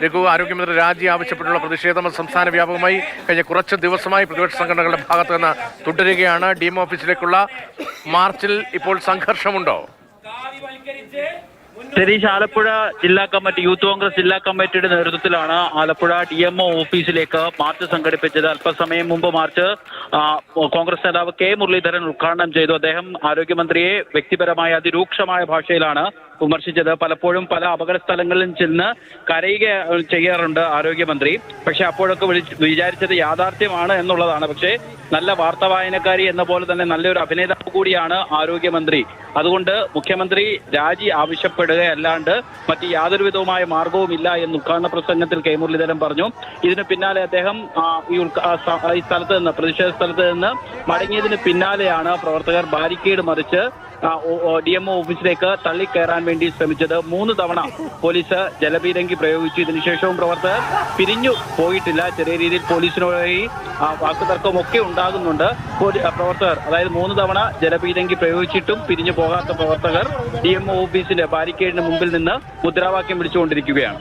രഘു, ആരോഗ്യമന്ത്രി രാജി ആവശ്യപ്പെട്ടുള്ള പ്രതിഷേധം സംസ്ഥാന വ്യാപകമായി കഴിഞ്ഞ കുറച്ച് ദിവസമായി പ്രതിപക്ഷ സംഘടനകളുടെ ഭാഗത്തു നിന്ന് തുടരുകയാണ്. DMO ഓഫീസിലേക്കുള്ള മാർച്ചിൽ ഇപ്പോൾ സംഘർഷമുണ്ടോ? സതീഷ്, ആലപ്പുഴ ജില്ലാ കമ്മിറ്റി, യൂത്ത് കോൺഗ്രസ് ജില്ലാ കമ്മിറ്റിയുടെ നേതൃത്വത്തിലാണ് ആലപ്പുഴ DMO ഓഫീസിലേക്ക് മാർച്ച് സംഘടിപ്പിച്ചത്. അല്പസമയം മുമ്പ് മാർച്ച് കോൺഗ്രസ് നേതാവ് കെ മുരളീധരൻ ഉദ്ഘാടനം ചെയ്തു. അദ്ദേഹം ആരോഗ്യമന്ത്രിയെ വ്യക്തിപരമായ അതിരൂക്ഷമായ ഭാഷയിലാണ് വിമർശിച്ചത്. പലപ്പോഴും പല അപകട സ്ഥലങ്ങളിലും ചെന്ന് കരയുക ചെയ്യാറുണ്ട് ആരോഗ്യമന്ത്രി. പക്ഷെ അപ്പോഴൊക്കെ വിചാരിച്ചത് യാഥാർത്ഥ്യമാണ് എന്നുള്ളതാണ്. പക്ഷേ നല്ല വാർത്താ വായനക്കാരി എന്ന പോലെ തന്നെ നല്ലൊരു അഭിനേതാവ് കൂടിയാണ് ആരോഗ്യമന്ത്രി. അതുകൊണ്ട് മുഖ്യമന്ത്രി രാജി ആവശ്യപ്പെടുകയല്ലാണ്ട് മറ്റ് യാതൊരു വിധവുമായ മാർഗവുമില്ല എന്ന് ഉദ്ഘാടന പ്രസംഗത്തിൽ കെ മുരളീധരൻ പറഞ്ഞു. ഇതിന് പിന്നാലെ അദ്ദേഹം ഈ സ്ഥലത്ത് നിന്ന്, പ്രതിഷേധ സ്ഥലത്ത് നിന്ന് മടങ്ങിയതിന് പിന്നാലെയാണ് പ്രവർത്തകർ ബാരിക്കേഡ് മറിച്ച് DMO ഓഫീസിലേക്ക് തള്ളിക്കയറാൻ വേണ്ടി ശ്രമിച്ചത്. 3 തവണ പോലീസ് ജലപീരങ്കി പ്രയോഗിച്ചു. ഇതിനുശേഷവും പ്രവർത്തകർ പിരിഞ്ഞു പോയിട്ടില്ല. ചെറിയ രീതിയിൽ പോലീസിനുമായി വാക്കുതർക്കമൊക്കെ ഉണ്ടാകുന്നുണ്ട്. പ്രവർത്തകർ, അതായത് 3 തവണ ജലപീരങ്കി പ്രയോഗിച്ചിട്ടും പിരിഞ്ഞു പോകാത്ത പ്രവർത്തകർ DMO ഓഫീസിന്റെ ബാരിക്കേഡിന് മുമ്പിൽ നിന്ന് മുദ്രാവാക്യം വിളിച്ചുകൊണ്ടിരിക്കുകയാണ്.